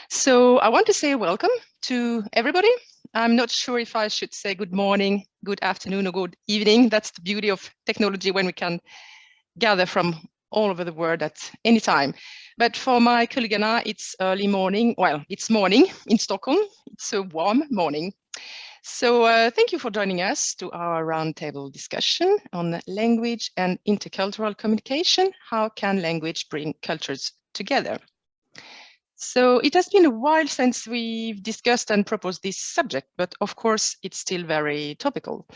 So I want to say welcome to everybody. I'm not sure if I should say good morning, good afternoon, or good evening. That's the beauty of technology when we can gather from all over the world at any time. But for my colleague and I, it's early morning. Well, it's morning in Stockholm. It's a warm morning. So thank you for joining us to our roundtable discussion on language and intercultural communication. How can language bring cultures together? So it has been a while since we've discussed and proposed this subject, but of course it's still very topical.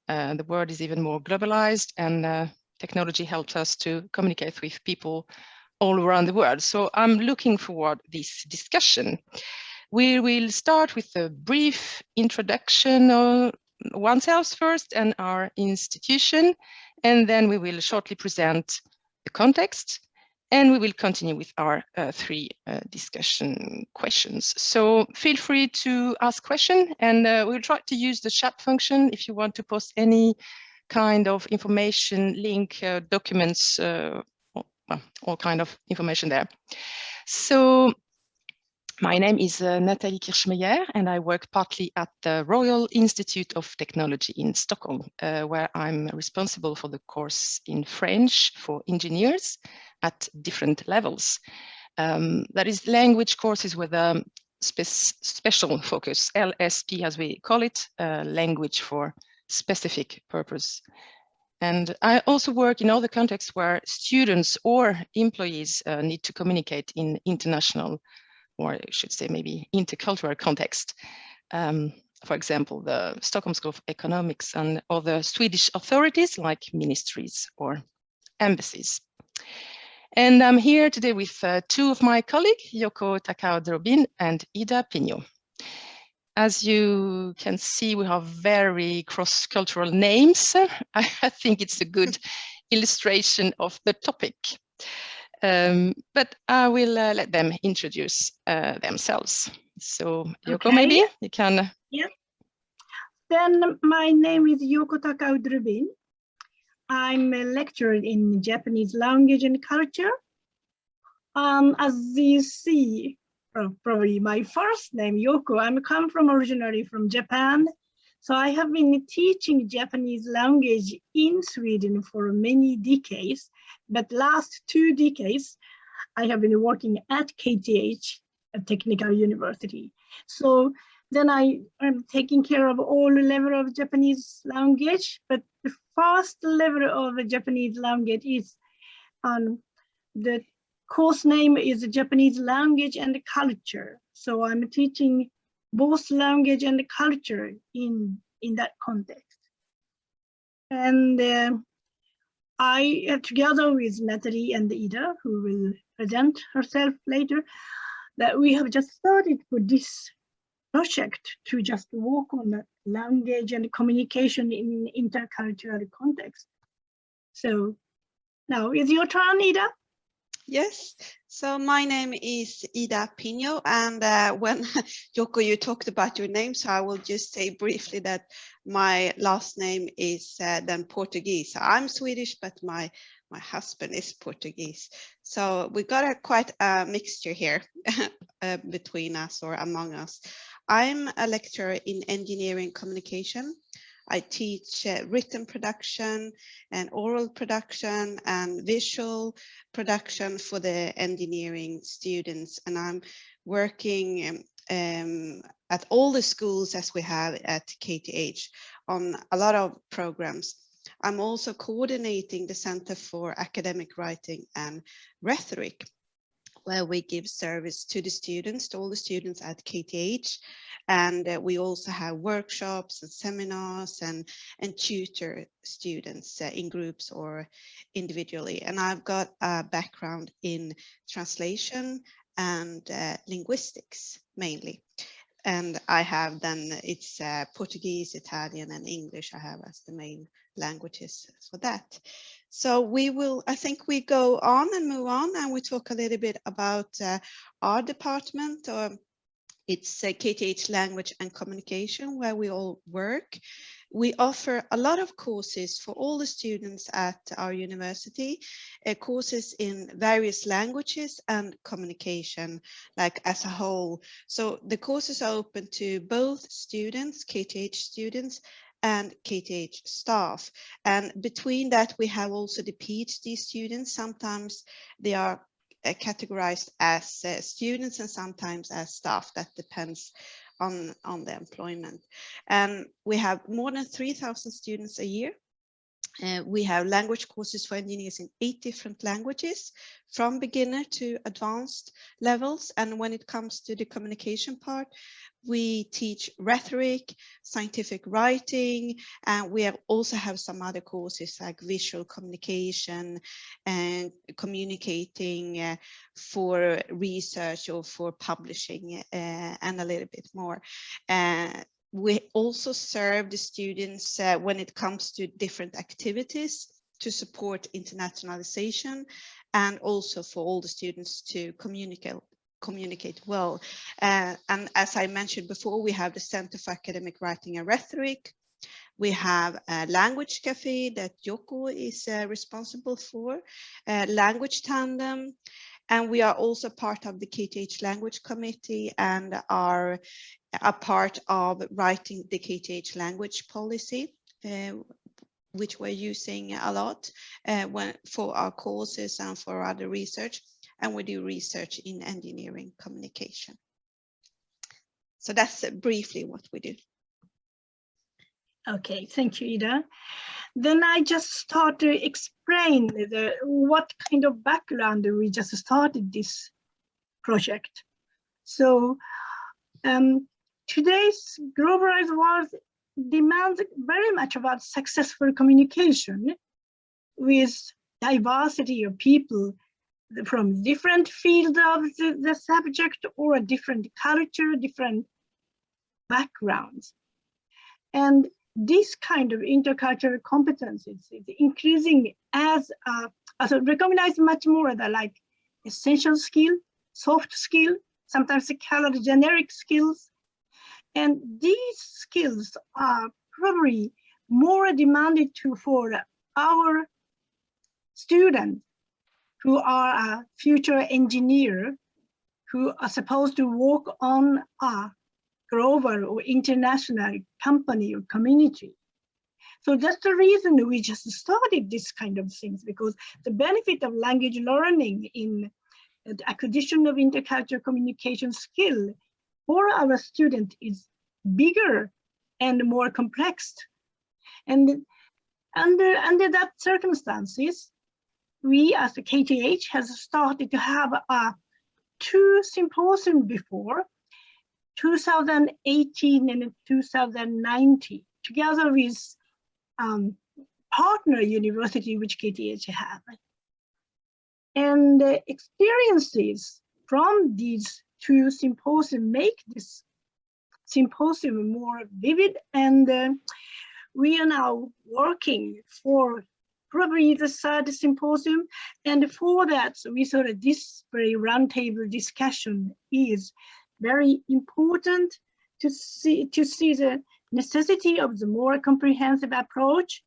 The world is even more globalized, and technology helps us to communicate with people all around the world. So I'm looking forward to this discussion. We will start with a brief introduction of oneself first and our institution, and then we will shortly present the context, and we will continue with our three discussion questions. So feel free to ask questions, and we'll try to use the chat function if you want to post any kind of information, link, documents, all kind of information there. So my name is Nathalie Kirschmeyer, and I work partly at the Royal Institute of Technology in Stockholm, where I'm responsible for the course in French for engineers at different levels. That is language courses with a special focus, LSP as we call it, language for specific purpose. And I also work in other contexts where students or employees need to communicate in international, or I should say maybe intercultural context. For example, the Stockholm School of Economics and other Swedish authorities like ministries or embassies. And I'm here today with two of my colleagues, Yoko Takao-Drobin and Ida Pinho. As you can see, we have very cross-cultural names. I think it's a good illustration of the topic. But I will let them introduce themselves. So Yoko, okay. Maybe you can. Yeah. Then my name is Yoko Takao-Drobin. I'm a lecturer in Japanese language and culture. As you see, probably my first name, Yoko, I come from originally from Japan. So I have been teaching Japanese language in Sweden for many decades, but last 2 decades, I have been working at KTH, a technical university. So then I am taking care of all level of Japanese language, but the first level of Japanese language is the course name is Japanese language and culture. So I'm teaching both language and culture in that context. And I, together with Nathalie and Ida, who will present herself later, that we have just started with this project to just work on the language and communication in intercultural context. So now is your turn, Ida? Yes, so my name is Ida Pinho, and when Yoko, you talked about your name, so I will just say briefly that my last name is then Portuguese. So I'm Swedish, but my husband is Portuguese. So we got quite a mixture here between us or among us. I'm a lecturer in engineering communication. I teach written production and oral production and visual production for the engineering students. And I'm working at all the schools as we have at KTH on a lot of programs. I'm also coordinating the Center for Academic Writing and Rhetoric, where we give service to the students, to all the students at KTH. And we also have workshops and seminars and tutor students in groups or individually. And I've got a background in translation and linguistics mainly. And I have then, it's Portuguese, Italian and English I have as the main languages for that. So we will, I think we go on and move on and we talk a little bit about our department, or it's KTH Language and Communication, where we all work. We offer a lot of courses for all the students at our university, courses in various languages and communication, like as a whole. So the courses are open to both students, KTH students, and KTH staff. And between that, we have also the PhD students. Sometimes they are categorized as students and sometimes as staff. That depends on the employment. And we have more than 3,000 students a year. We have language courses for engineers in 8 different languages, from beginner to advanced levels. And when it comes to the communication part, we teach rhetoric, scientific writing, and we also have some other courses like visual communication and communicating for research or for publishing, and a little bit more. We also serve the students when it comes to different activities to support internationalization, and also for all the students to communicate well. And as I mentioned before, we have the Center for Academic Writing and Rhetoric. We have a language cafe that Yoko is responsible for, Language Tandem, and we are also part of the KTH Language Committee and are a part of writing the KTH language policy, which we're using a lot for our courses and for other research. And we do research in engineering communication. So that's briefly what we do. Okay, thank you, Ida. Then I just start to explain what kind of background we just started this project. So today's globalized world demands very much about successful communication with diversity of people from different fields of the subject or different culture, different backgrounds. And this kind of intercultural competencies is increasing as recognized much more than like essential skill, soft skill, sometimes colored generic skills. And these skills are probably more demanded for our students who are a future engineer, who are supposed to work on a global or international company or community. So that's the reason we just started this kind of things, because the benefit of language learning in the acquisition of intercultural communication skill for our student is bigger and more complex. And under that circumstances, we as the KTH has started to have 2 symposiums before, 2018 and 2019, together with partner university which KTH have. And the experiences from these 2 symposiums make this symposium more vivid, and we are now working for probably the 3rd symposium, and for that we thought that this very roundtable discussion is very important to see the necessity of the more comprehensive approach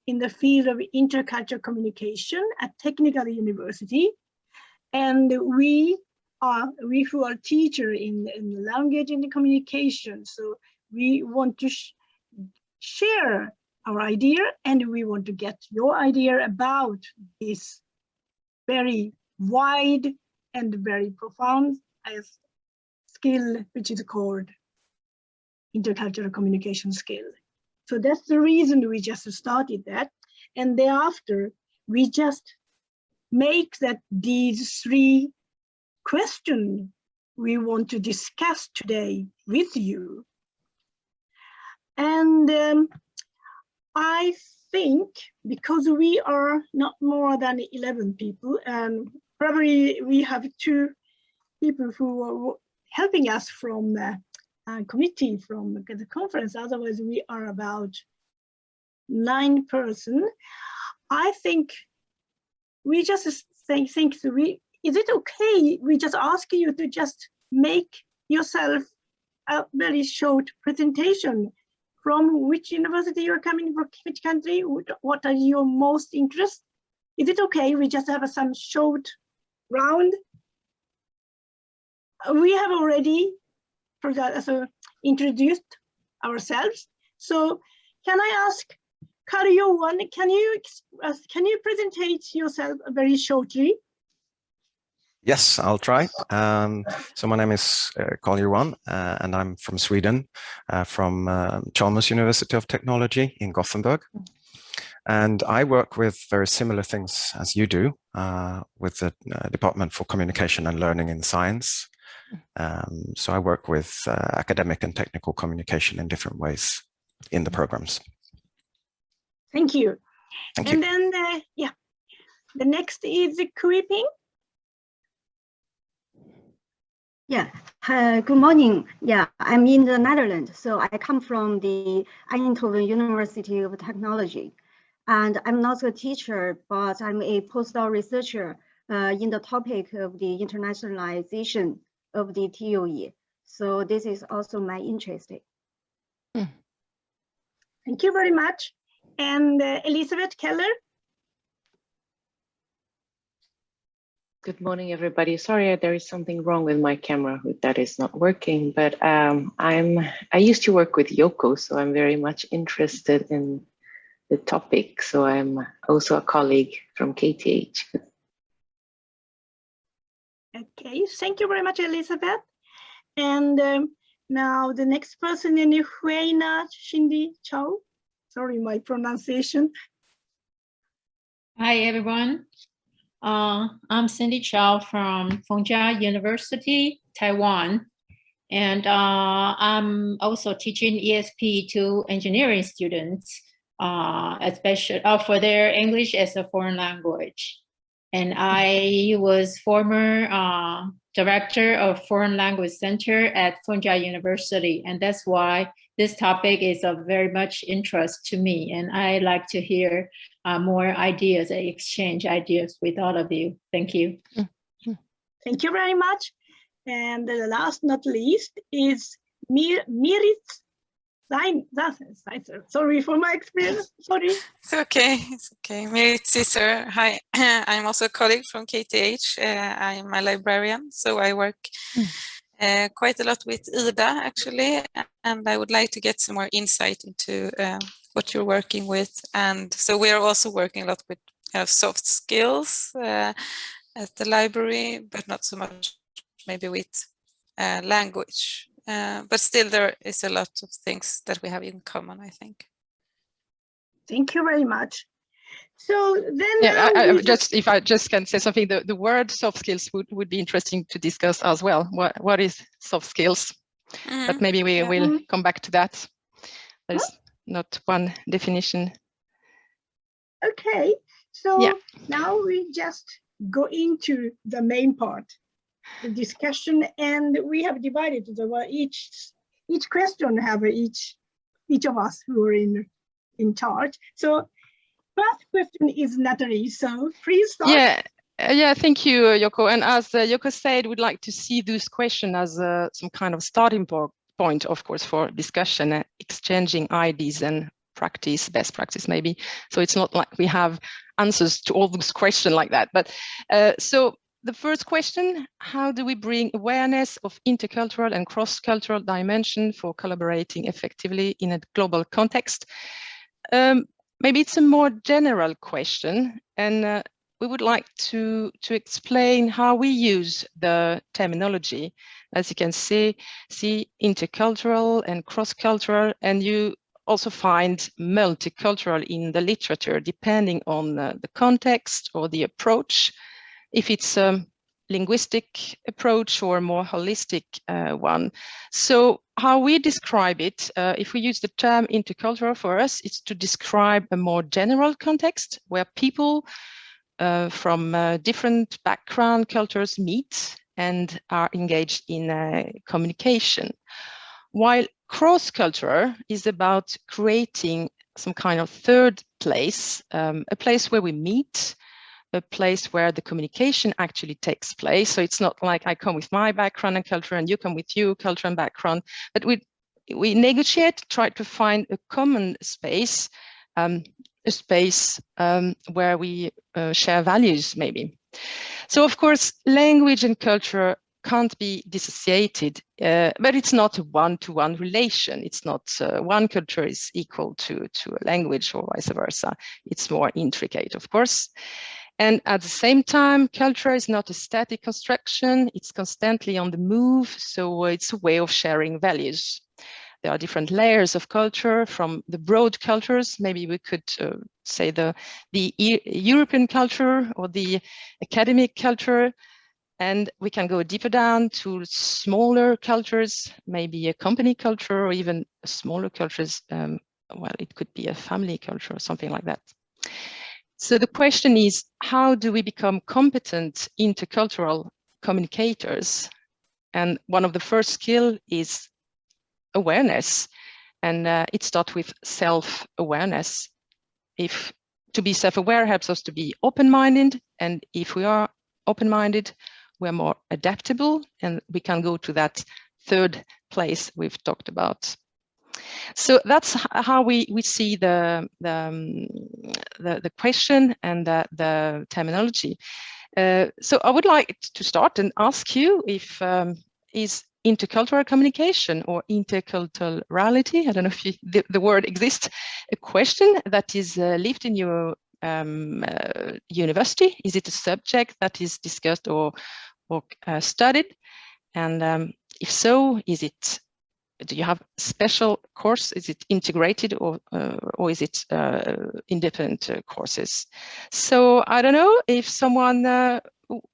in the field of intercultural communication at technical university. And we who are teachers in language and communication, so we want to share our idea, and we want to get your idea about this very wide and very profound skill, which is called intercultural communication skill. So that's the reason we just started that. And thereafter, we just make that these 3 questions we want to discuss today with you. And I think because we are not more than 11 people, and probably we have 2 people who are helping us from committee from the conference, otherwise we are about 9 persons. I think we just think so is it okay we just ask you to just make yourself a very short presentation from which university you're coming from, which country, what are your most interest? Is it okay? We just have some short round. We have already introduced ourselves. So can I ask Karl-Johan, can you present yourself very shortly? Yes, I'll try. So my name is Karl-Johan, and I'm from Sweden, from Chalmers University of Technology in Gothenburg. And I work with very similar things as you do, with the Department for Communication and Learning in Science. So I work with academic and technical communication in different ways in the programs. Thank you. Thank and you. Then, the next is Kuiping. Yeah, good morning. Yeah, I'm in the Netherlands. So I come from the Eindhoven University of Technology. And I'm not a teacher, but I'm a postdoc researcher in the topic of the internationalization of the TOE. So this is also my interest. Thank you very much. And Elisabeth Keller. Good morning, everybody. Sorry, there is something wrong with my camera that is not working, but I used to work with Yoko, so I'm very much interested in the topic. So I'm also a colleague from KTH. Okay, thank you very much, Elizabeth. And now the next person is Huayna Shindi Chow. Sorry, my pronunciation. Hi, everyone. I'm Cindy Chow from Fengjia University, Taiwan. And I'm also teaching ESP to engineering students, especially for their English as a foreign language. And I was former director of Foreign Language Center at Fengjia University. And that's why this topic is of very much interest to me. And I like to hear more ideas and exchange ideas with all of you. Thank you. Thank you very much. And the last not least is Mirit. Sorry for my experience. Sorry. It's okay. It's okay. Mirit Sisser. Hi. I'm also a colleague from KTH. I'm a librarian, so I work quite a lot with Ida, actually. And I would like to get some more insight into what you're working with. And so we are also working a lot with soft skills at the library, but not so much maybe with language. But still there is a lot of things that we have in common, I think. Thank you very much. So then, yeah, if I just can say something, the word soft skills would be interesting to discuss as well. What is soft skills? But maybe we will come back to that. There's not one definition. Okay, so now we just go into the main part, the discussion, and we have divided each question have each of us who are in charge. So first question is Natalie, so please start. Yeah, thank you, Yoko. And as Yoko said, we'd like to see this question as some kind of starting point, of course, for discussion, exchanging ideas and best practice maybe. So it's not like we have answers to all those questions like that. But so the first question, how do we bring awareness of intercultural and cross-cultural dimension for collaborating effectively in a global context? Maybe it's a more general question, and we would like to explain how we use the terminology. As you can see intercultural and cross-cultural, and you also find multicultural in the literature, depending on the context or the approach, if it's a linguistic approach or a more holistic one. So how we describe it, if we use the term intercultural, for us, it's to describe a more general context where people from different background cultures meet and are engaged in communication. While cross-cultural is about creating some kind of third place, a place where we meet, a place where the communication actually takes place. So it's not like I come with my background and culture and you come with your culture and background, but we we negotiate, try to find a common space, where we share values, maybe. So of course, language and culture can't be dissociated, but it's not a one-to-one relation. It's not one culture is equal to a language or vice versa. It's more intricate, of course. And at the same time, culture is not a static construction. It's constantly on the move. So it's a way of sharing values. There are different layers of culture, from the broad cultures. Maybe we could say the European culture or the academic culture. And we can go deeper down to smaller cultures, maybe a company culture, or even smaller cultures. Well, it could be a family culture or something like that. So the question is, how do we become competent intercultural communicators? And one of the first skills is awareness. And it starts with self-awareness. If to be self-aware helps us to be open-minded. And if we are open-minded, we're more adaptable, and we can go to that third place we've talked about. So that's how we see the question and the terminology. So I would like to start and ask you if is intercultural communication or interculturality, I don't know if the word exists, a question that is lived in your university? Is it a subject that is discussed or studied? And if so, do you have special course? Is it integrated or is it independent courses? So I don't know if someone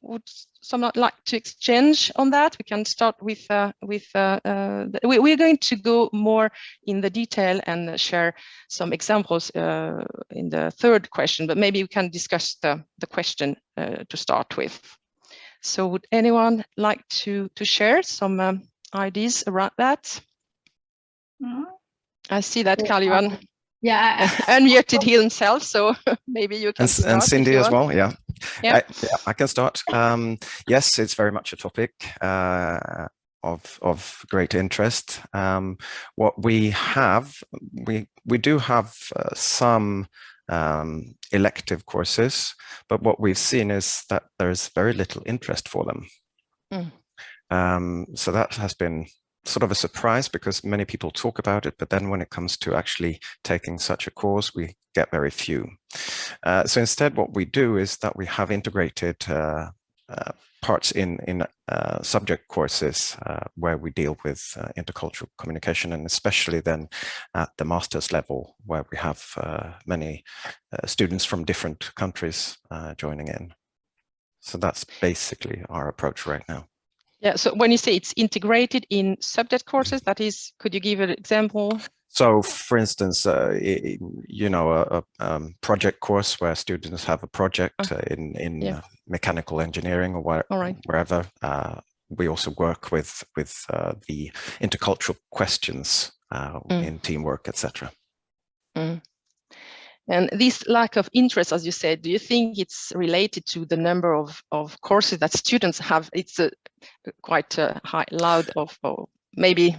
would like to exchange on that. We can start with we're going to go more in the detail and share some examples in the third question, but maybe we can discuss the question to start with. So would anyone like to share some ideas around that? I see that Carl-Johan unmuted himself, so maybe you can start. And Cindy as well, yeah. Yeah. I can start. Yes, it's very much a topic of great interest. What we have, we do have some elective courses, but what we've seen is that there's very little interest for them. So that has been sort of a surprise, because many people talk about it, but then when it comes to actually taking such a course, we get very few. So instead, what we do is that we have integrated parts in subject courses where we deal with intercultural communication, and especially then at the master's level, where we have many students from different countries joining in. So that's basically our approach right now. Yeah, so when you say it's integrated in subject courses, that is, could you give an example? So, for instance, you know, a project course where students have a project in mechanical engineering or wherever. We also work with the intercultural questions in teamwork, etc. And this lack of interest, as you said, do you think it's related to the number of courses that students have? It's quite high, loud of, or maybe.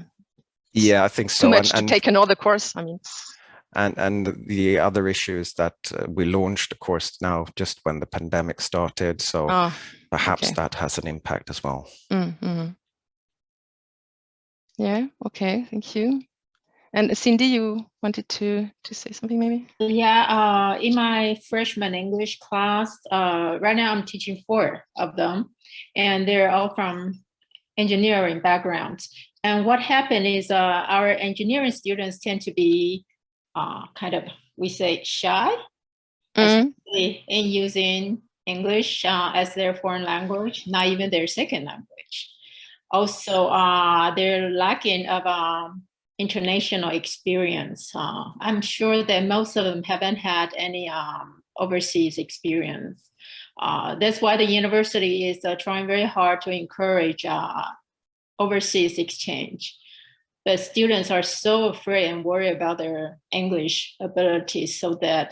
Yeah, I think so. Too much to take another course. I mean. And the other issue is that we launched a course now just when the pandemic started, so perhaps that has an impact as well. Yeah. Okay. Thank you. And Cindy, you wanted to say something, maybe? Yeah. In my freshman English class, right now I'm teaching 4 of them, and they're all from engineering backgrounds. And what happened is our engineering students tend to be kind of, we say, shy in using English as their foreign language, not even their second language. Also, they're lacking of international experience. I'm sure that most of them haven't had any overseas experience. That's why the university is trying very hard to encourage overseas exchange. But students are so afraid and worried about their English abilities, so that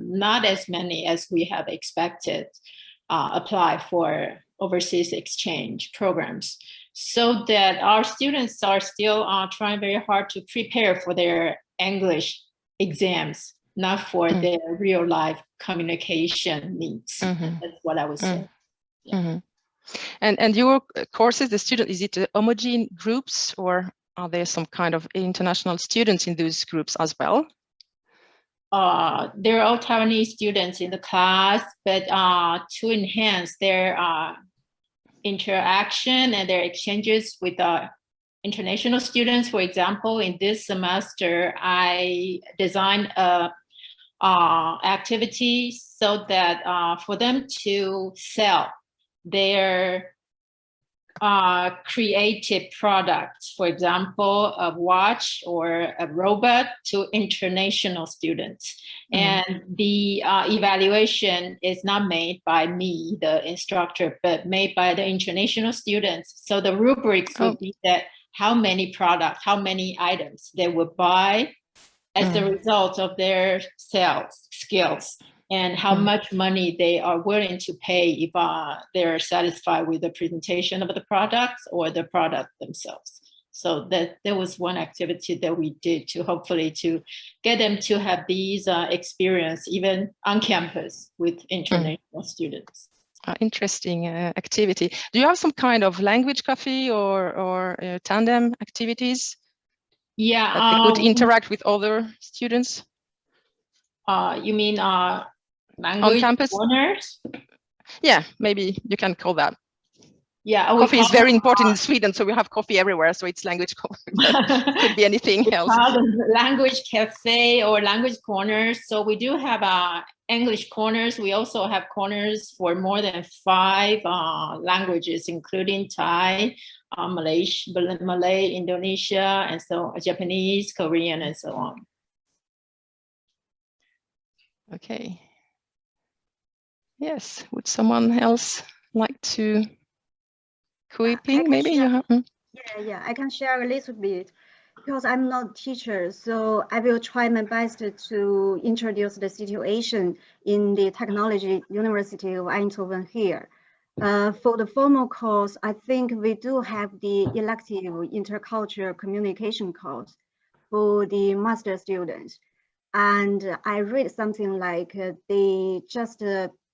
not as many as we have expected apply for overseas exchange programs. so that our students are still trying very hard to prepare for their English exams, not for their real life communication needs. That's what I was saying. Yeah. And your courses, the student, is it homogeneous groups, or are there some kind of international students in those groups as well? They're all Taiwanese students in the class, but to enhance their interaction and their exchanges with international students, for example, in this semester, I designed a activity so that for them to sell their creative products, for example, a watch or a robot, to international students. And the evaluation is not made by me, the instructor, but made by the international students. So the rubrics would be that how many products, how many items they would buy as a result of their sales skills, and how much money they are willing to pay if they're satisfied with the presentation of the products or the product themselves. So that there was one activity that we did to hopefully to get them to have these experience even on campus with international students. Interesting activity. Do you have some kind of language cafe or tandem activities? Yeah, that they could interact with other students? You mean language on campus corners? Yeah, maybe you can call that. Yeah, coffee is very important in Sweden, so we have coffee everywhere. So it's language could be anything else. Language cafe or language corners. So we do have English corners. We also have corners for more than 5 languages, including Thai, Malay, Indonesia, and so Japanese, Korean, and so on. Okay. Yes. Would someone else like to? Quipping, maybe you have. Yeah, I can share a little bit because I'm not a teacher, so I will try my best to introduce the situation in the Technology University of Eindhoven here. For the formal course, I think we do have the elective intercultural communication course for the master students. And I read something like they just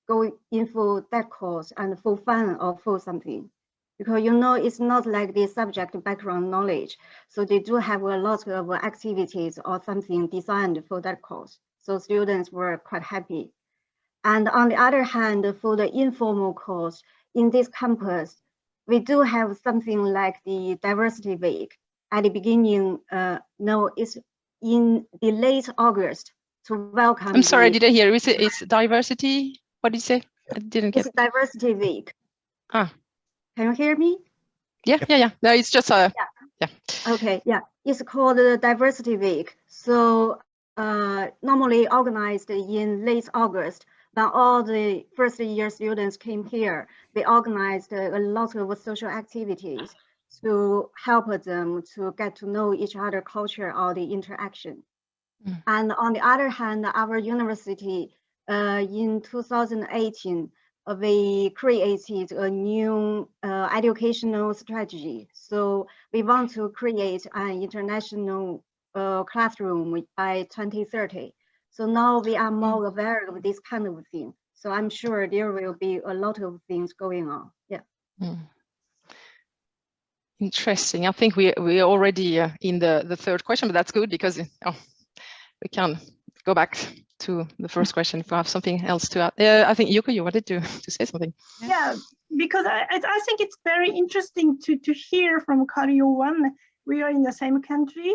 go in for that course and for fun or for something. Because it's not like the subject background knowledge. So they do have a lot of activities or something designed for that course. So students were quite happy. And on the other hand, for the informal course in this campus, we do have something like the diversity week at the beginning. No, it's in the late August to welcome. I'm sorry, I didn't hear. It's diversity. What did you say? I didn't get. It's diversity week. Can you hear me? Yeah. No, it's just yeah. Okay, yeah. It's called the Diversity Week. So normally organized in late August, when all the first year students came here, they organized a lot of social activities to help them to get to know each other culture or the interaction. And on the other hand, our university in 2018, we created a new educational strategy. So we want to create an international classroom by 2030. So now we are more aware of this kind of thing. So I'm sure there will be a lot of things going on. Yeah. Interesting. I think we already in the third question, but that's good because we can go back to the first question if we have something else to add. I think Yuko, you wanted to say something. Yeah, because I think it's very interesting to hear from Karyo-1. We are in the same country,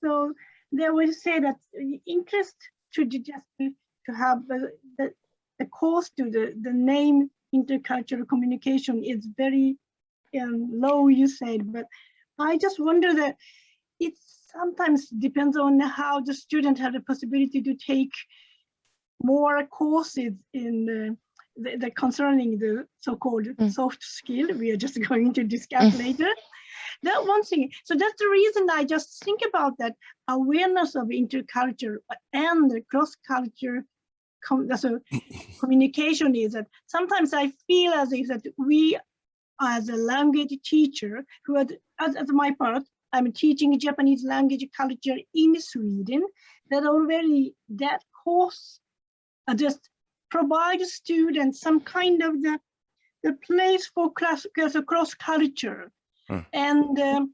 so they will say that interest to just to have the course to the name intercultural communication is very low, you said, but I just wonder that it sometimes depends on how the student has the possibility to take more courses in the concerning the so-called soft skill. We are just going to discuss later. That one thing. So that's the reason I just think about that awareness of interculture and cross-culture communication is that sometimes I feel as if that we as a language teacher, who had, as my part, I'm teaching Japanese language culture in Sweden, that already that course just provides students some kind of the place for class cross culture. And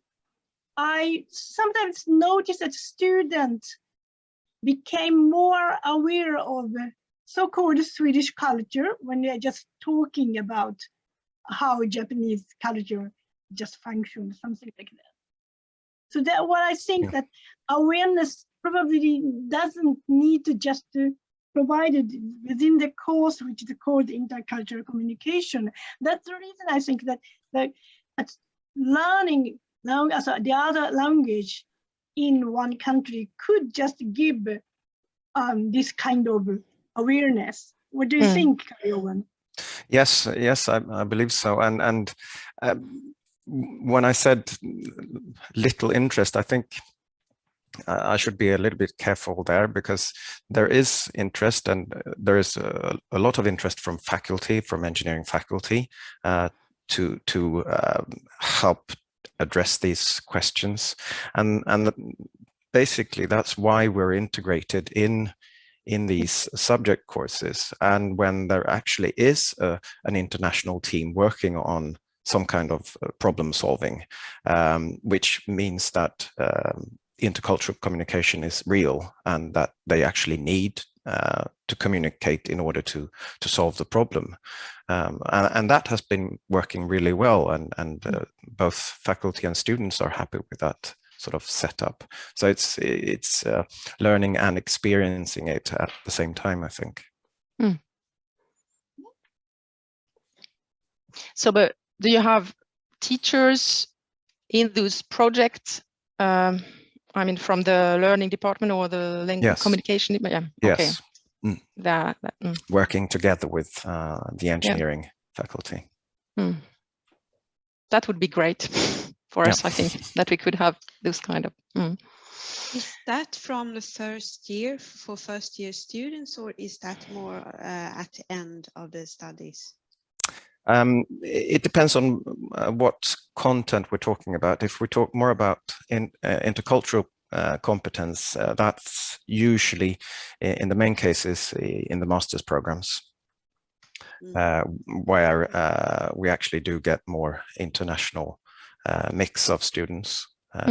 I sometimes notice that students became more aware of so-called Swedish culture when they're just talking about how Japanese culture just functions, something like that. So that what I think that awareness probably doesn't need to just provided within the course, which is called intercultural communication. That's the reason I think that learning the other language in one country could just give this kind of awareness. What do you think, Johan? Yes, I believe so. And when I said little interest, I think I should be a little bit careful there, because there is interest, and there is a lot of interest from faculty, from engineering faculty, to help address these questions, and basically that's why we're integrated in these subject courses. And when there actually is an international team working on some kind of problem solving, which means that intercultural communication is real, and that they actually need to communicate in order to solve the problem. And that has been working really well, and both faculty and students are happy with that sort of setup. So it's learning and experiencing it at the same time, I think. So, but do you have teachers in those projects? I mean, from the learning department or the language communication? Yeah. Yes. Okay. Working together with the engineering faculty. That would be great for us, I think, that we could have those kind of. Is that from the first year for first year students, or is that more at the end of the studies? It depends on what content we're talking about. If we talk more about intercultural competence, that's usually in the main cases in the master's programs, where we actually do get more international mix of students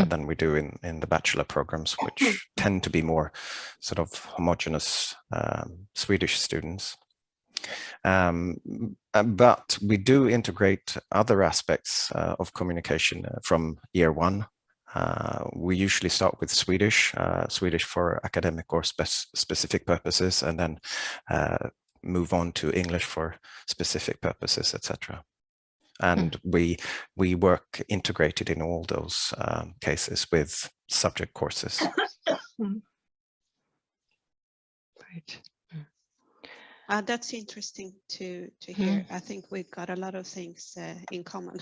than we do in the bachelor programs, which tend to be more sort of homogeneous Swedish students. But we do integrate other aspects of communication from year one. We usually start with Swedish for academic or specific purposes, and then move on to English for specific purposes, etc. And we work integrated in all those cases with subject courses. Right. That's interesting to hear. I think we've got a lot of things in common.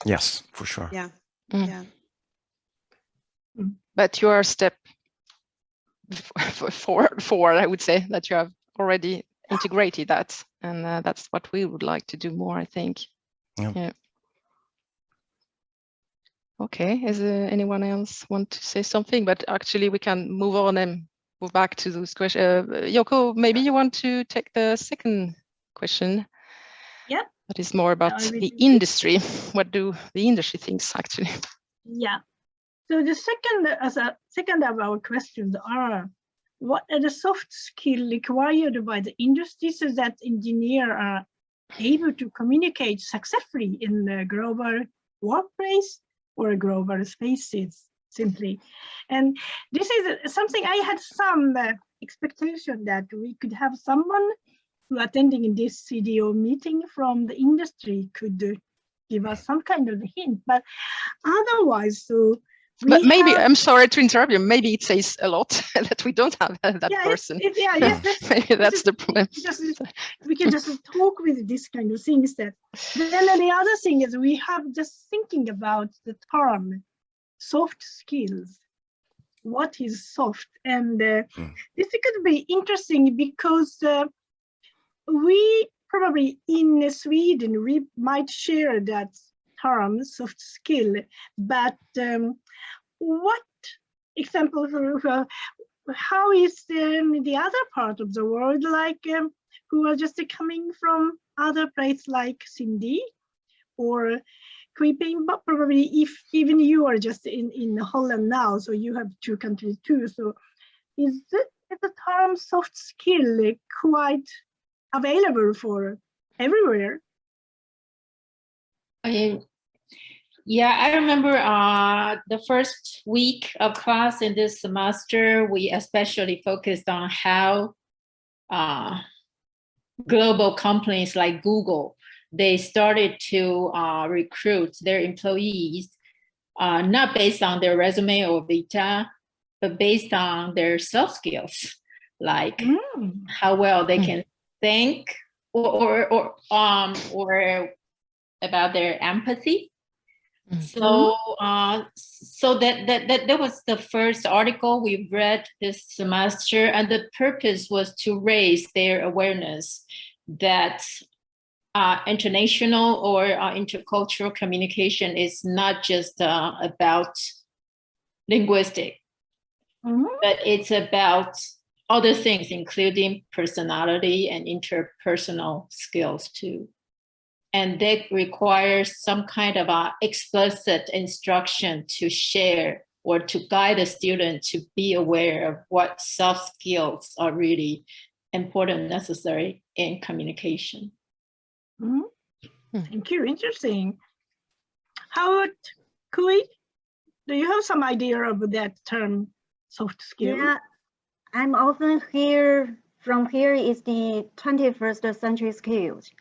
Yes, for sure. Yeah. But you are a step forward, I would say, that you have already integrated that, and that's what we would like to do more, I think. Yeah. Okay, is anyone else want to say something? But actually we can move on and move back to those questions. Yoko, maybe you want to take the second question. Yeah. That is more about the industry. What do the industry thinks, actually? Yeah. So the second of our questions are, what are the soft skills required by the industry so that engineers are able to communicate successfully in the global workplace or global spaces, simply? And this is something I had some expectation that we could have someone who attending in this CDO meeting from the industry could give us some kind of hint, but otherwise, so but maybe, I'm sorry to interrupt you, maybe it says a lot that we don't have that person. Maybe that's the problem. We can just talk with this kind of things. That then the other thing is we have just thinking about the term soft skills. What is soft? And this could be interesting because we probably in Sweden, we might share that term soft skill, but what example for how is the other part of the world, like who are just coming from other place like Cindy or Creeping, but probably if even you are just in Holland now, so you have 2 countries too. So is the term soft skill quite available for everywhere? Yeah, I remember the first week of class in this semester, we especially focused on how global companies like Google, they started to recruit their employees, not based on their resume or vita, but based on their soft skills, like how well they can think, or about their empathy. So, so that was the first article we read this semester, and the purpose was to raise their awareness that international or intercultural communication is not just about linguistic, but it's about other things, including personality and interpersonal skills too. And that requires some kind of explicit instruction to share or to guide a student to be aware of what soft skills are really important, necessary in communication. Thank you, interesting. How about Kui? Do you have some idea of that term, soft skill? Yeah, I'm often from here is the 21st century skills.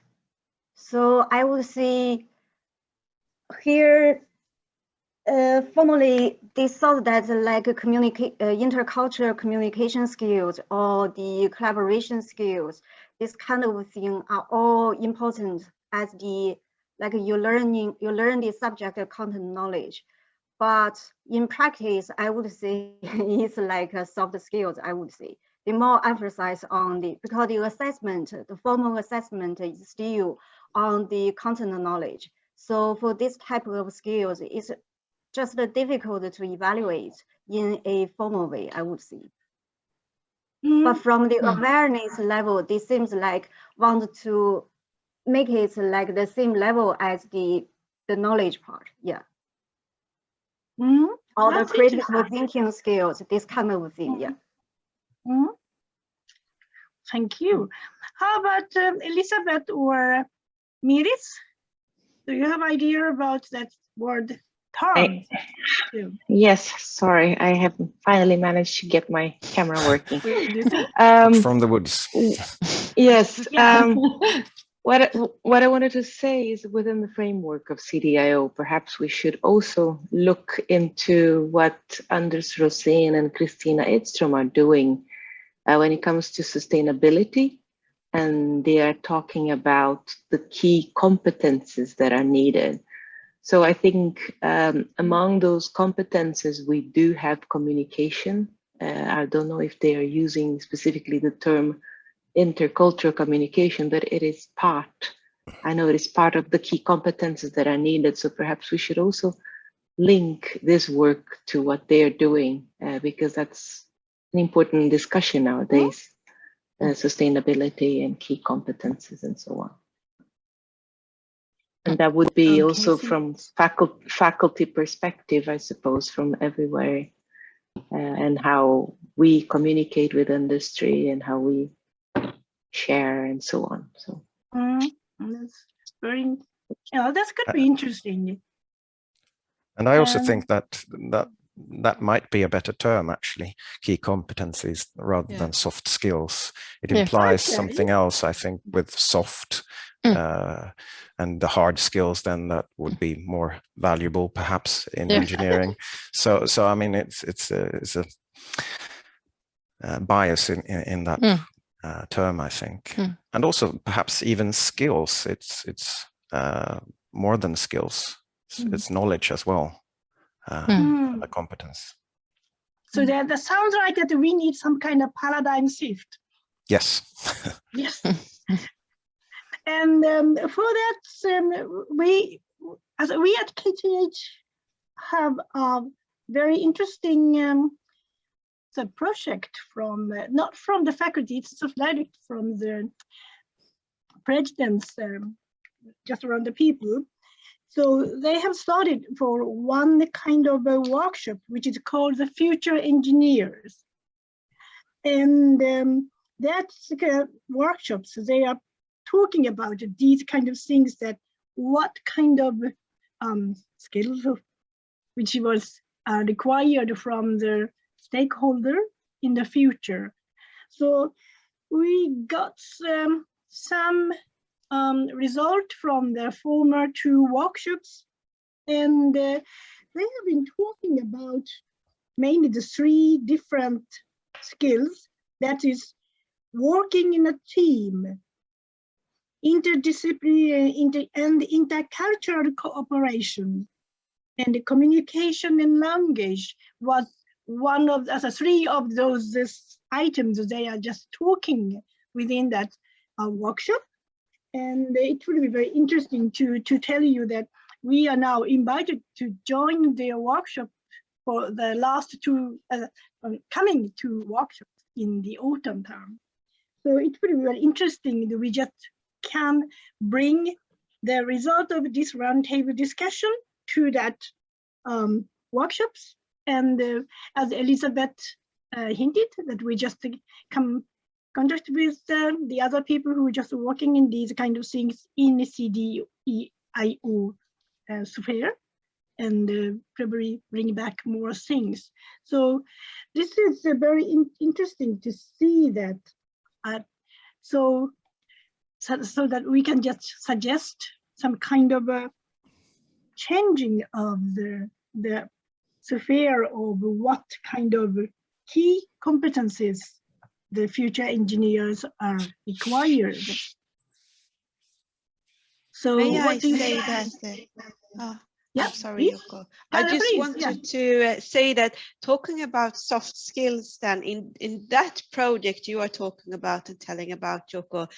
So I would say here, formally, they thought that like intercultural communication skills or the collaboration skills, this kind of thing are all important as the, like you learn the subject content knowledge. But in practice, I would say it's like soft skills, I would say. The more emphasis on because the assessment, the formal assessment is still on the content knowledge. So for this type of skills, it's just difficult to evaluate in a formal way, I would say. But from the awareness level, this seems like want to make it like the same level as the knowledge part, yeah. Or the critical thinking skills, this kind of thing, yeah. Thank you. How about Elizabeth or Miris? Do you have idea about that word term? Yes, sorry, I have finally managed to get my camera working. From the woods. Yes. What I wanted to say is within the framework of CDIO, perhaps we should also look into what Anders Rosén and Christina Edström are doing when it comes to sustainability. And they are talking about the key competences that are needed. So I think among those competences, we do have communication. I don't know if they are using specifically the term intercultural communication, but it is part. I know it is part of the key competences that are needed. So perhaps we should also link this work to what they're doing, because that's an important discussion nowadays, sustainability and key competences and so on. And that would be also from faculty perspective, I suppose, from everywhere, and how we communicate with industry and how we share and so on. So that's very, that's going to be interesting. And I also think that might be a better term, actually, key competencies rather than soft skills. It implies something else, I think, with soft and the hard skills, then that would be more valuable, perhaps, in engineering. So I mean, it's a bias in that term, I think, and also perhaps even skills. It's more than skills. It's knowledge as well, a competence. So that sounds like that we need some kind of paradigm shift. Yes. Yes. And for that, as we at KTH have a very interesting project from, not from the faculty, it's sort of direct from the presidents, just around the people. So they have started for one kind of a workshop, which is called the Future Engineers. And that's workshops, they are talking about these kind of things, that what kind of skills which was required from the stakeholder in the future. So we got some result from the former 2 workshops, and they have been talking about mainly the 3 different skills, that is working in a team, interdisciplinary and intercultural cooperation, and the communication and language was one of the 3 of those items they are just talking within that workshop. And it will be very interesting to tell you that we are now invited to join their workshop for the last 2 coming 2 workshops in the autumn term. So it will be very interesting that we just can bring the result of this roundtable discussion to that workshops. And as Elizabeth hinted, that we just come contact with the other people who are just working in these kind of things in the CDIO sphere, and probably bring back more things. So this is very interesting to see that, so that we can just suggest some kind of a changing of the sphere of what kind of key competencies the future engineers are required. So May what I do you say think? that? Yeah, I'm sorry, please. Yoko. I just Please, wanted to say that talking about soft skills, then in that project you are talking about and telling about, Yoko,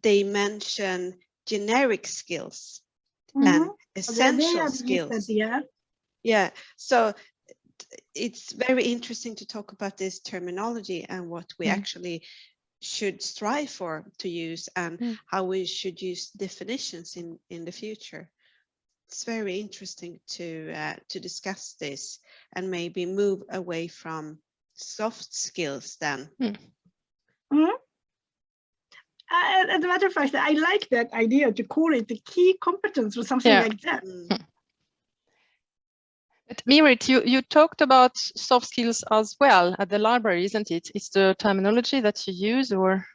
they mention generic skills and essential skills. Yeah, so it's very interesting to talk about this terminology and what we actually should strive for to use, and how we should use definitions in the future. It's very interesting to discuss this and maybe move away from soft skills then. As a matter of fact, I like that idea to call it the key competence or something like that. But Mirit, you talked about soft skills as well at the library, isn't it? It's the terminology that you use, or?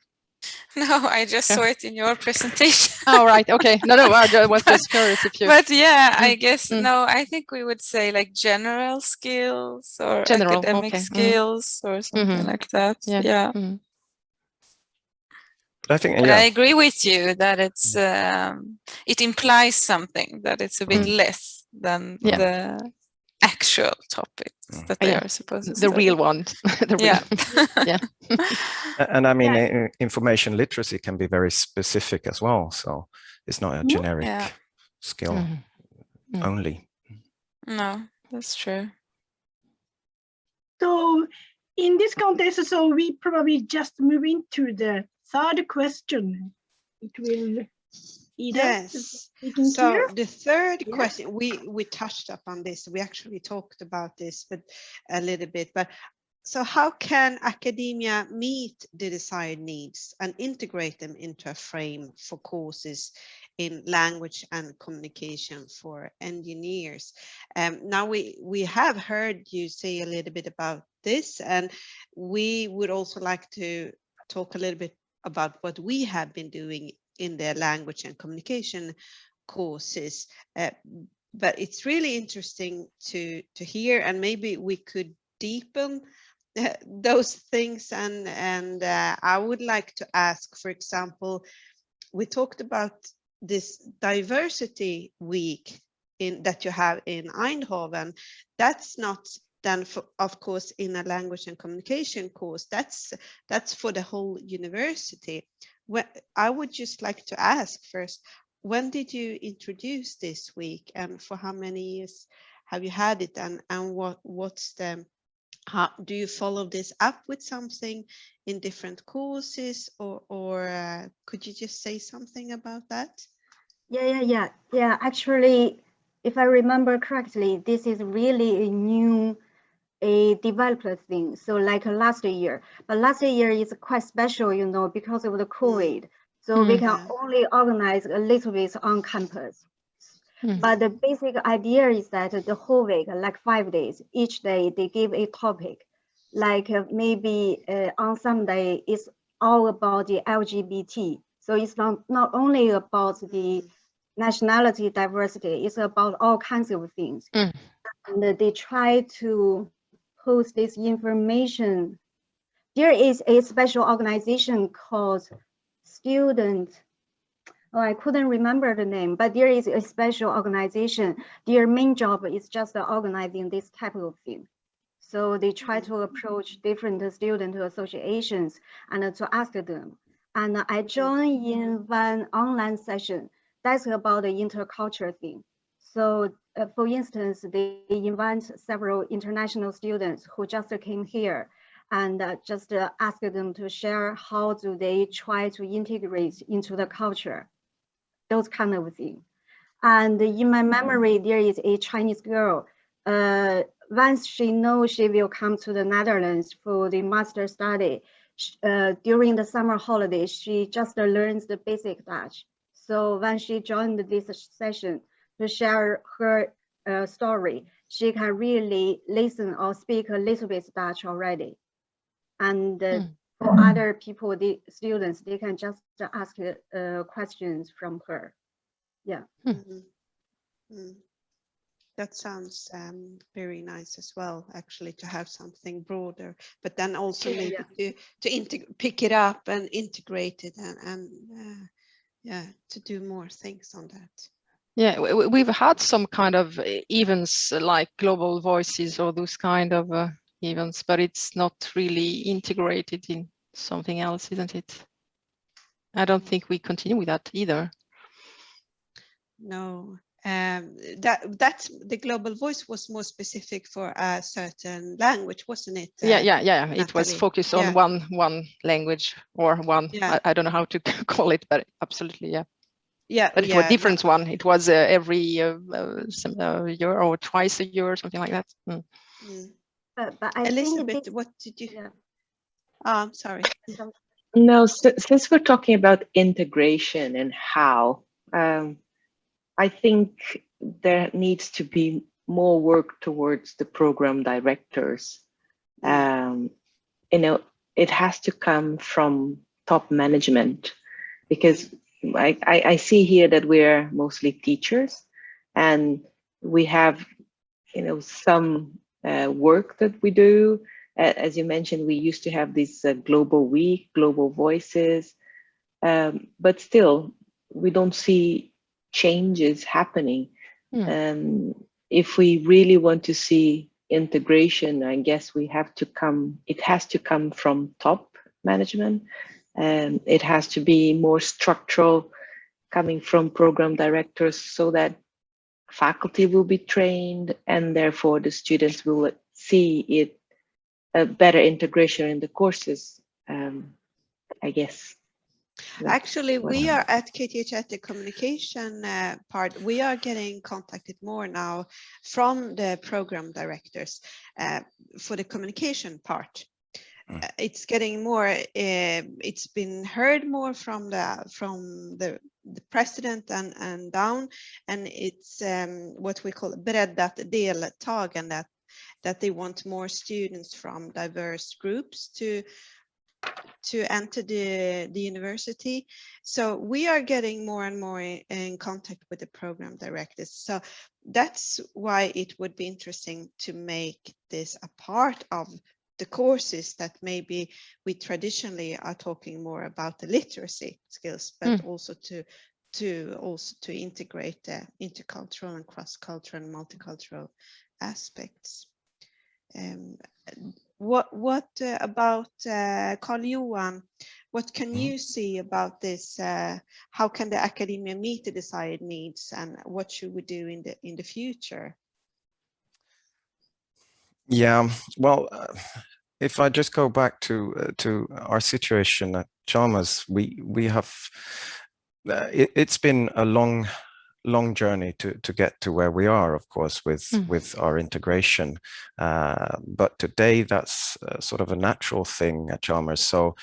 No, I just saw it in your presentation. Oh, right. Okay. No, I was just curious if you. But yeah, I guess, no, I think we would say like general skills or academic skills or something like that. Yeah. I think, but I agree with you that it's it implies something, that it's a bit less than the actual topics that they are supposed to study. The real one. And I mean, information literacy can be very specific as well. So it's not a generic skill only. No, that's true. So in this context, so we probably just move into the 3rd question. It will Yes. So the 3rd question, we touched upon this. We actually talked about this, but a little bit. But so how can academia meet the desired needs and integrate them into a frame for courses in language and communication for engineers? Now we have heard you say a little bit about this, and we would also like to talk a little bit about what we have been doing in the language and communication courses. But it's really interesting to hear, and maybe we could deepen those things. And I would like to ask, for example, we talked about this diversity week that you have in Eindhoven. That's not done, of course, in a language and communication course. That's for the whole university. I would just like to ask first, when did you introduce this week, and for how many years have you had it, and what's the, how do you follow this up with something in different courses, or could you just say something about that? Yeah. Actually, if I remember correctly, this is really a new, developer thing. So like last year, but last year is quite special, you know, because of the COVID. So we can only organize a little bit on campus. But the basic idea is that the whole week, like 5 days, each day they give a topic. Like maybe on Sunday, it's all about the LGBT. So it's not only about the nationality diversity, it's about all kinds of things. And they try to post this information. There is a special organization called Student. Oh, I couldn't remember the name, but there is a special organization. Their main job is just organizing this type of thing. So they try to approach different student associations and to ask them. And I joined in one online session that's about the intercultural thing. So for instance, they invite several international students who just came here and just ask them to share how do they try to integrate into the culture, those kind of things. And in my memory, there is a Chinese girl. Once she knows she will come to the Netherlands for the master study, during the summer holiday, she just learns the basic Dutch. So when she joined this session to share her story, she can really listen or speak a little bit Dutch already. And for other people, the students, they can just ask questions from her. Yeah. That sounds very nice as well, actually, to have something broader, but then also maybe to pick it up and integrate it, and to do more things on that. Yeah, we've had some kind of events like Global Voices or those kind of events, but it's not really integrated in something else, isn't it? I don't think we continue with that either. No, that's the Global Voice was more specific for a certain language, wasn't it? Yeah. Natalie? It was focused on one language or one. I don't know how to call it, but absolutely, yeah. But it was a different one. It was every year or twice a year or something like that. But I Elizabeth, think this, what did you? Yeah. I'm sorry. No, since we're talking about integration and how, I think there needs to be more work towards the program directors. You know, it has to come from top management, because I see here that we're mostly teachers, and we have, you know, some work that we do. As you mentioned, we used to have this global week, global voices, but still we don't see changes happening. If we really want to see integration, I guess it has to come from top management, and it has to be more structural, coming from program directors, so that faculty will be trained, and therefore the students will see it, a better integration in the courses, I guess. Actually, we are at KTH at the communication part. We are getting contacted more now from the program directors for the communication part. It's getting more. It's been heard more from the president and down, and it's what we call breddat deltag, and that they want more students from diverse groups to enter the university. So we are getting more and more in contact with the program directors. So that's why it would be interesting to make this a part of the courses, that maybe we traditionally are talking more about the literacy skills, but also to integrate the intercultural and cross-cultural and multicultural aspects. what about Carl-Johan? What can you see about this? How can the academia meet the desired needs, and what should we do in the future? Yeah, well, if I just go back to our situation at Chalmers, we have it's been a long journey to get to where we are, of course, with our integration. But today that's sort of a natural thing at Chalmers. So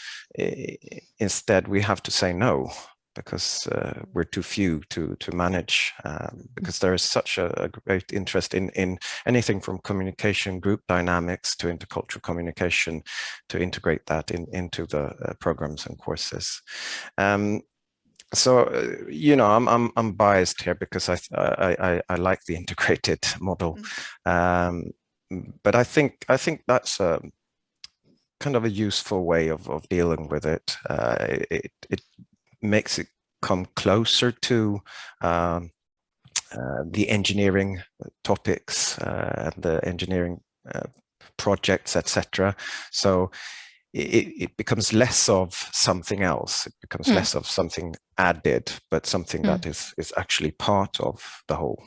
instead we have to say no, because we're too few to manage, because there is such a great interest in anything from communication, group dynamics, to intercultural communication, to integrate that into the programs and courses. So you know, I'm biased here because I like the integrated model, but I think that's a kind of a useful way of dealing with it. It makes it come closer to the engineering topics, the engineering projects, etc. So it becomes less of something else. It becomes less of something added, but something that is actually part of the whole.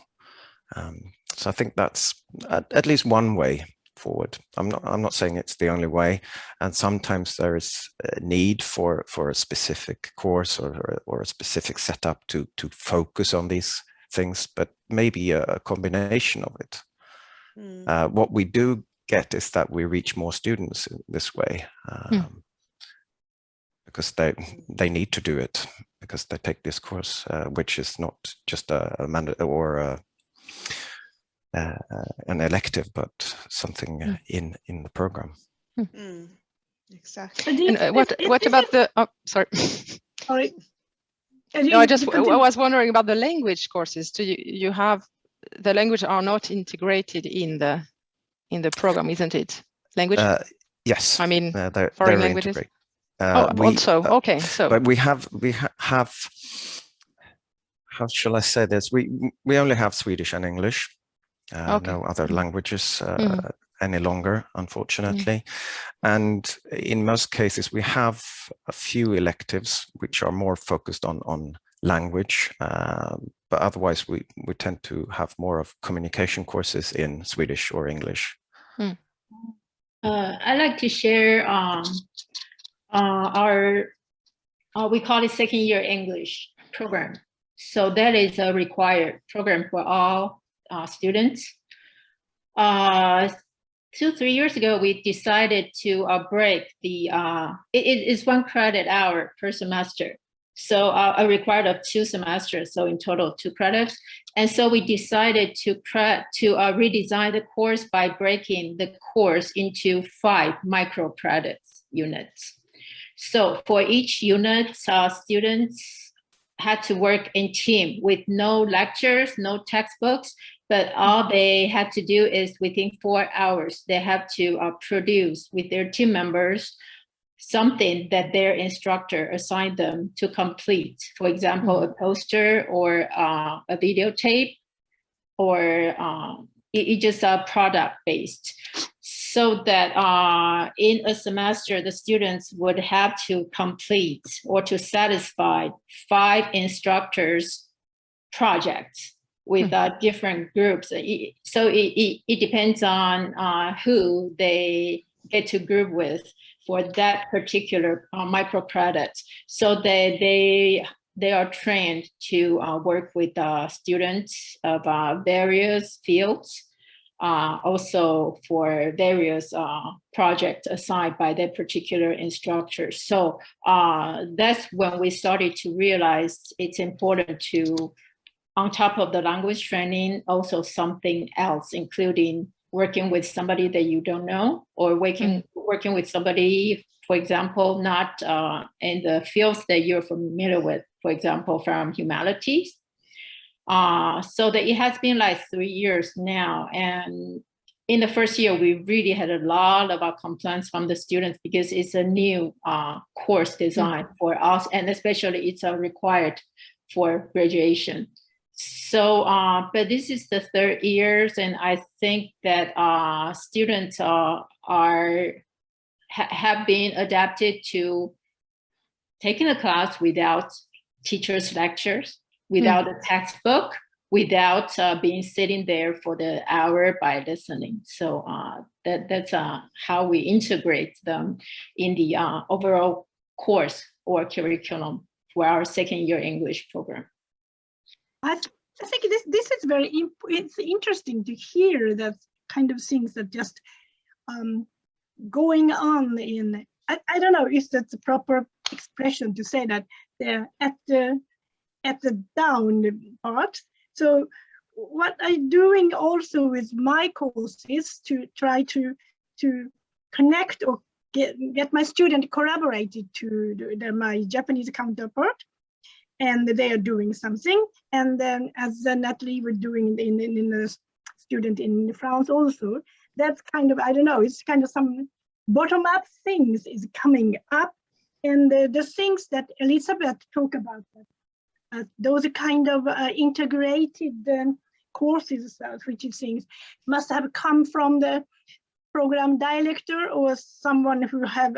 So I think that's at least one way forward. I'm not saying it's the only way, and sometimes there is a need for a specific course or a specific setup to focus on these things, but maybe a combination of it. What we do get is that we reach more students in this way, because they need to do it, because they take this course, which is not just a mandate or an elective, but something in the program. Exactly. And what about the? Oh, sorry. Sorry. No, I was wondering about the language courses. Do you have the language are not integrated in the program, isn't it? Language. Yes. I mean, they're foreign languages. Also, okay. So, but we have. How shall I say this? We only have Swedish and English. No other languages any longer, unfortunately. And in most cases, we have a few electives which are more focused on language, but otherwise we tend to have more of communication courses in Swedish or English. I like to share our we call it second year English program. So that is a required program for all students. 2-3 years ago, we decided to break the, it is 1 credit hour per semester. So a required of 2 semesters, so in total 2 credits. And so we decided to redesign the course by breaking the course into 5 micro credits units. So for each unit, students had to work in team with no lectures, no textbooks, but all they had to do is within 4 hours, they have to produce with their team members something that their instructor assigned them to complete. For example, a poster or a videotape, or it just product-based. So that in a semester, the students would have to complete or to satisfy 5 instructors' projects with different groups. So it depends on who they get to group with for that particular microcredit. So they are trained to work with students of various fields, also for various projects assigned by their particular instructors. So that's when we started to realize it's important to, on top of the language training, also something else, including working with somebody that you don't know, or working with somebody, for example, not in the fields that you're familiar with, for example, from humanities. So that it has been like 3 years now. And in the first year, we really had a lot of complaints from the students because it's a new course design for us, and especially it's required for graduation. So, but this is the third years, and I think that students have been adapted to taking a class without teachers' lectures, without a textbook, without being sitting there for the hour by listening. So that's how we integrate them in the overall course or curriculum for our second-year English program. I think this is it's interesting to hear that kind of things that just going on in, I don't know if that's the proper expression to say that they're at the down part. So what I'm doing also with my courses to try to connect or get my student corroborated to my Japanese counterpart, and they are doing something. And then as Natalie was doing in a student in France also, that's kind of, I don't know, it's kind of some bottom-up things is coming up. And the things that Elizabeth talked about, those kind of integrated courses, switching things, must have come from the program director or someone who have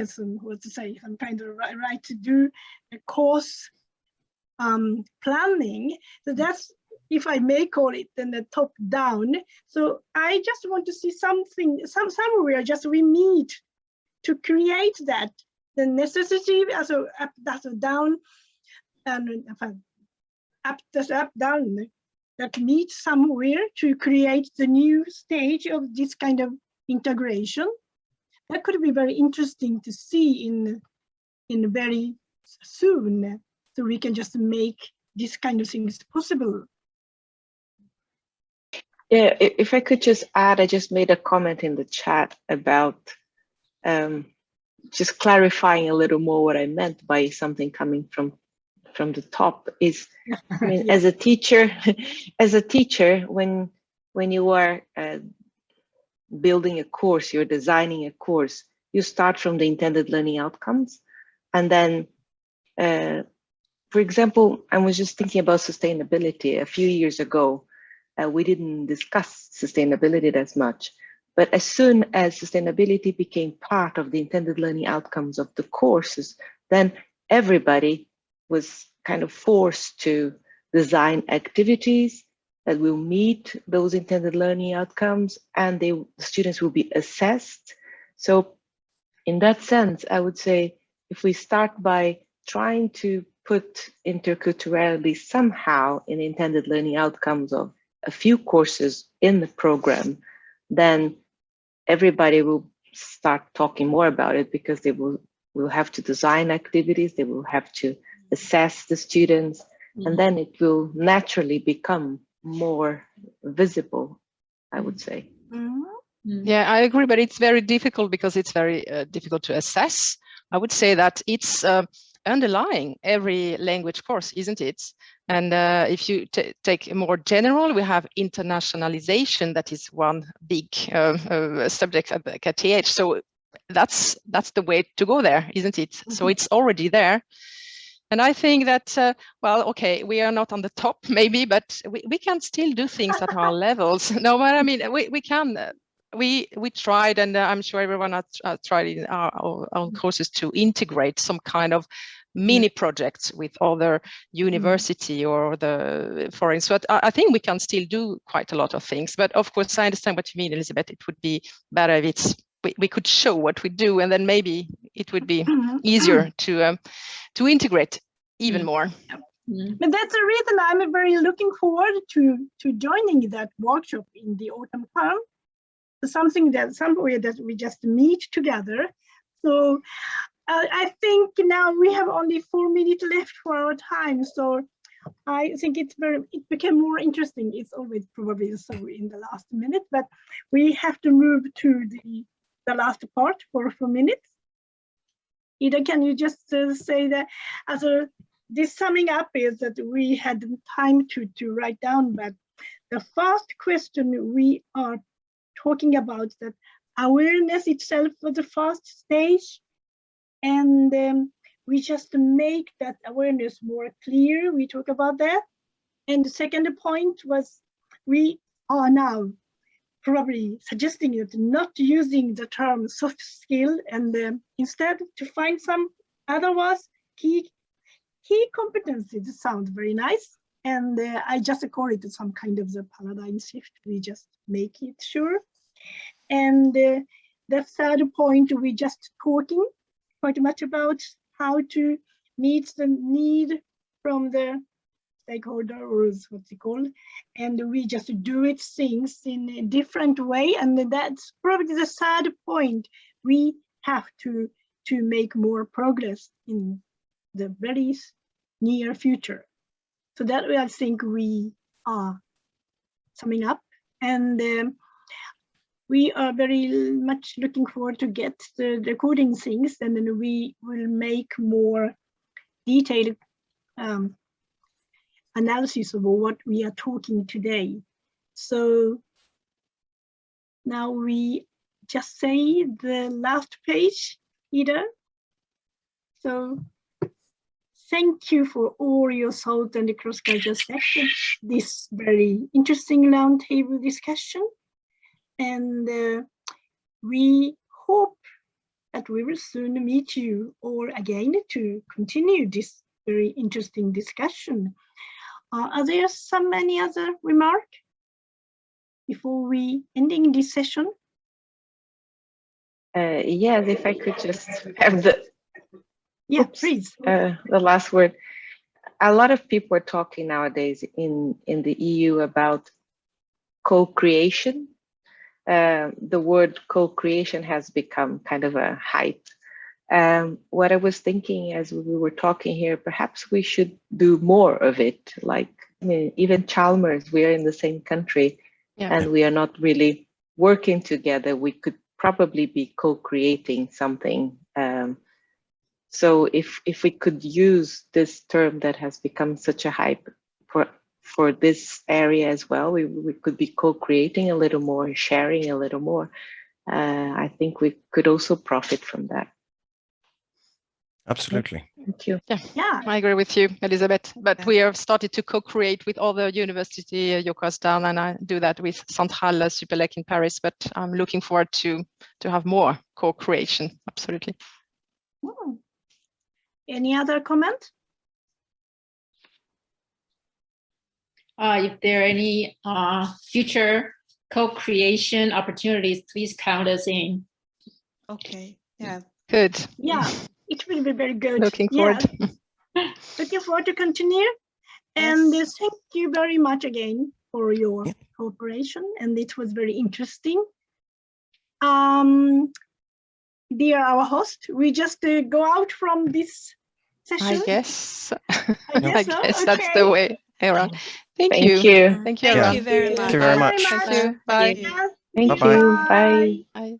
some kind of right to do a course planning. So that's, if I may call it, then the top down. So I just want to see something, somewhere just we meet to create that, the necessity, also up, that's down, and up, down, that meet somewhere to create the new stage of this kind of integration. That could be very interesting to see in very soon, so we can just make this kind of things possible. Yeah, if I could just add, I just made a comment in the chat about just clarifying a little more what I meant by something coming from the top is, I mean, yeah. as a teacher, when you are building a course, you're designing a course, you start from the intended learning outcomes. And then, for example, I was just thinking about sustainability. A few years ago, we didn't discuss sustainability as much. But as soon as sustainability became part of the intended learning outcomes of the courses, then everybody was kind of forced to design activities that will meet those intended learning outcomes, and the students will be assessed. So in that sense, I would say if we start by trying to put interculturality somehow in intended learning outcomes of a few courses in the program, then everybody will start talking more about it, because they will have to design activities, they will have to assess the students, and then it will naturally become more visible, I would say. Yeah, I agree, but it's very difficult because it's very difficult to assess. I would say that it's underlying every language course, isn't it? And if you take more general, we have internationalization. That is one big subject at KTH. So that's the way to go there, isn't it? So it's already there. And I think that, well, okay, we are not on the top maybe, but we can still do things at our levels. No, but I mean, we can. We tried, and I'm sure everyone has tried in our own courses to integrate some kind of mini projects with other university or the foreign. So I think we can still do quite a lot of things. But of course, I understand what you mean, Elizabeth. It would be better if we could show what we do, and then maybe it would be easier to integrate even more. But that's the reason I'm very looking forward to joining that workshop in the autumn term. Something that somewhere that we just meet together. So I think now we have only 4 minutes left for our time. So I think it became more interesting. It's always probably so in the last minute, but we have to move to the last part for 4 minutes. Ida, can you just say that as this summing up is that we had time to write down, but the first question we are talking about, that awareness itself was the first stage, and we just make that awareness more clear. We talk about that, And the second point was we are now probably suggesting that not using the term soft skill and instead to find some other words, key competencies. Sound very nice. And I just call it some kind of the paradigm shift. We just make it sure. And the third point, we just talking quite much about how to meet the need from the stakeholder, or what they call, and we just do it things in a different way. And that's probably the third point. We have to make more progress in the very near future. So that way I think we are summing up, and we are very much looking forward to get the recording things, and then we will make more detailed analysis of what we are talking today. So now we just say the last page, Ida. So thank you for all your thought and the cross-cultural section, this very interesting roundtable discussion. And we hope that we will soon meet you all again to continue this very interesting discussion. Are there any other remark before we ending this session? Yes, if I could just have the please. The last word. A lot of people are talking nowadays in the EU about co-creation. The word co-creation has become kind of a hype. What I was thinking as we were talking here, perhaps we should do more of it. Like, I mean, even Chalmers, we are in the same country, and we are not really working together. We could probably be co-creating something. So if we could use this term that has become such a hype for this area as well, we could be co-creating a little more, sharing a little more. I think we could also profit from that. Absolutely. Thank you. Yeah, I agree with you, Elizabeth. But we have started to co-create with other university, Yoko has done, and I do that with Centrale Supélec in Paris. But I'm looking forward to have more co-creation. Absolutely. Any other comment? If there are any future co-creation opportunities, please count us in. Okay. Yeah. Good. Yeah, it will be very good. Looking forward. Looking forward to continue. And thank you very much again for your cooperation. And it was very interesting. Dear our host, we just go out from this session. I guess. I guess that's the way around. Thank you. Thank you very much. Thank you very much. Bye. Thank you. Thank you. Bye. Bye.